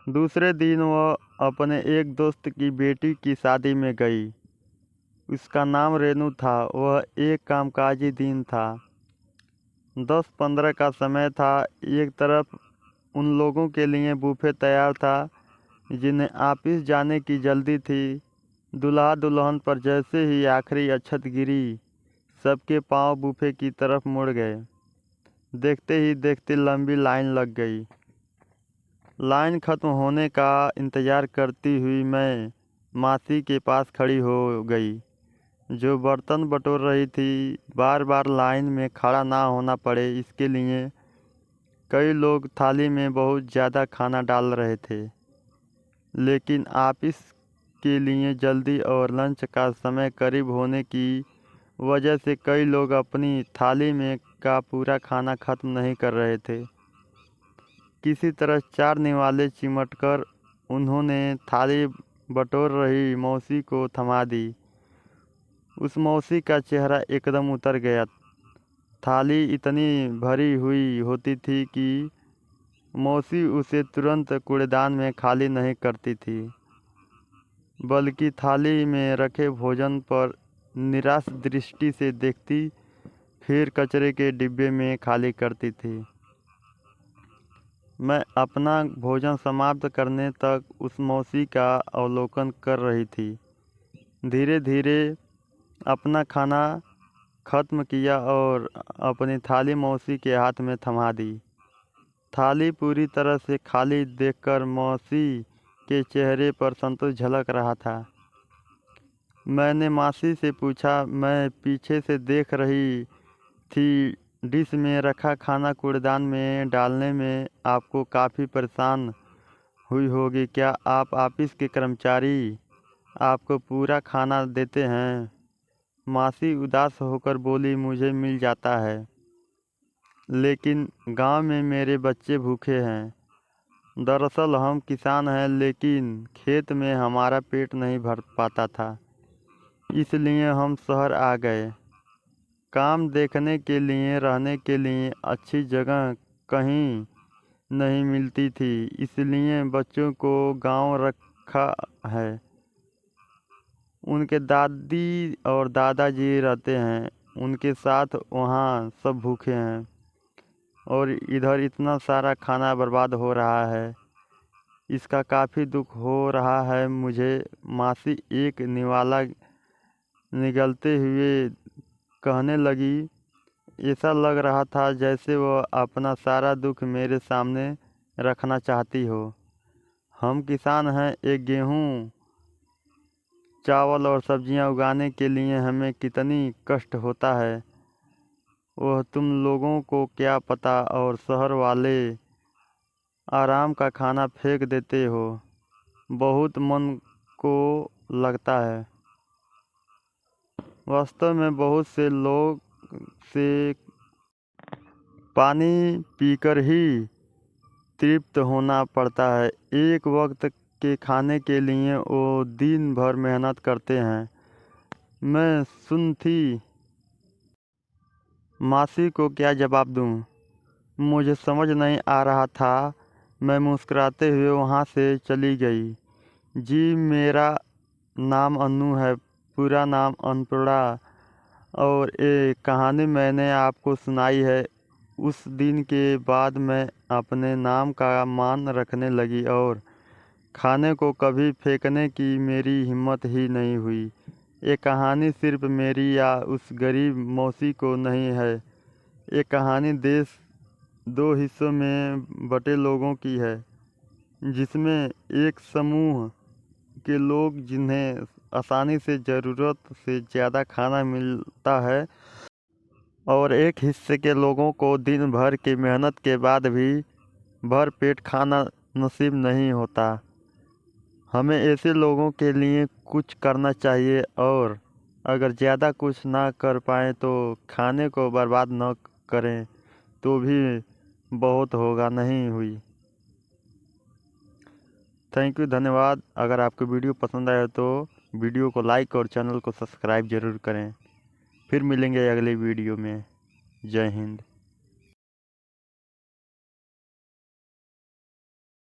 दूसरे दिन वह अपने एक दोस्त की बेटी की शादी में गई। उसका नाम रेनू था। वह एक कामकाजी दिन था। 10-15 का समय था। एक तरफ उन लोगों के लिए बूफे तैयार था जिन्हें ऑफिस जाने की जल्दी थी। दूल्हा दुल्हन पर जैसे ही आखिरी अक्षत गिरी, सबके पांव बूफे की तरफ मुड़ गए। देखते ही देखते लंबी लाइन लग गई। लाइन खत्म होने का इंतज़ार करती हुई मैं मासी के पास खड़ी हो गई, जो बर्तन बटोर रही थी। बार बार लाइन में खड़ा ना होना पड़े, इसके लिए कई लोग थाली में बहुत ज़्यादा खाना डाल रहे थे। लेकिन ऑफिस के लिए जल्दी और लंच का समय करीब होने की वजह से कई लोग अपनी थाली में का पूरा खाना ख़त्म नहीं कर रहे थे। किसी तरह 4 निवाले चिमटकर उन्होंने थाली बटोर रही मौसी को थमा दी। उस मौसी का चेहरा एकदम उतर गया। थाली इतनी भरी हुई होती थी कि मौसी उसे तुरंत कूड़ेदान में खाली नहीं करती थी, बल्कि थाली में रखे भोजन पर निराश दृष्टि से देखती, फिर कचरे के डिब्बे में खाली करती थी। मैं अपना भोजन समाप्त करने तक उस मौसी का अवलोकन कर रही थी। धीरे धीरे अपना खाना ख़त्म किया और अपनी थाली मौसी के हाथ में थमा दी। थाली पूरी तरह से खाली देखकर मौसी के चेहरे पर संतोष झलक रहा था। मैंने मासी से पूछा, मैं पीछे से देख रही थी, डिश में रखा खाना कूड़ेदान में डालने में आपको काफ़ी परेशान हुई होगी। क्या आप ऑफिस के कर्मचारी आपको पूरा खाना देते हैं? मासी उदास होकर बोली, मुझे मिल जाता है, लेकिन गांव में मेरे बच्चे भूखे हैं। दरअसल हम किसान हैं, लेकिन खेत में हमारा पेट नहीं भर पाता था, इसलिए हम शहर आ गए। काम देखने के लिए, रहने के लिए अच्छी जगह कहीं नहीं मिलती थी, इसलिए बच्चों को गांव रखा है। उनके दादी और दादाजी रहते हैं, उनके साथ। वहाँ सब भूखे हैं और इधर इतना सारा खाना बर्बाद हो रहा है। इसका काफ़ी दुख हो रहा है मुझे। मासी एक निवाला निगलते हुए कहने लगी। ऐसा लग रहा था जैसे वह अपना सारा दुख मेरे सामने रखना चाहती हो। हम किसान हैं, एक गेहूँ, चावल और सब्जियां उगाने के लिए हमें कितनी कष्ट होता है, वह तुम लोगों को क्या पता। और शहर वाले आराम का खाना फेंक देते हो। बहुत मन को लगता है। वास्तव में बहुत से लोग से पानी पीकर ही तृप्त होना पड़ता है। एक वक्त के खाने के लिए वो दिन भर मेहनत करते हैं। मैं सुन थी, मासी को क्या जवाब दूं? मुझे समझ नहीं आ रहा था। मैं मुस्कुराते हुए वहाँ से चली गई। जी, मेरा नाम अन्नू है, पूरा नाम अन्नपूर्णा, और ये कहानी मैंने आपको सुनाई है। उस दिन के बाद मैं अपने नाम का मान रखने लगी और खाने को कभी फेंकने की मेरी हिम्मत ही नहीं हुई। ये कहानी सिर्फ मेरी या उस गरीब मौसी को नहीं है। ये कहानी देश 2 हिस्सों में बटे लोगों की है, जिसमें एक समूह के लोग जिन्हें आसानी से ज़रूरत से ज़्यादा खाना मिलता है, और एक हिस्से के लोगों को दिन भर की मेहनत के बाद भी भर पेट खाना नसीब नहीं होता। हमें ऐसे लोगों के लिए कुछ करना चाहिए, और अगर ज़्यादा कुछ ना कर पाएँ तो खाने को बर्बाद न करें तो भी बहुत होगा, नहीं हुई। थैंक यू, धन्यवाद। अगर आपको वीडियो पसंद आया तो वीडियो को लाइक और चैनल को सब्सक्राइब ज़रूर करें। फिर मिलेंगे अगले वीडियो में। जय हिंद।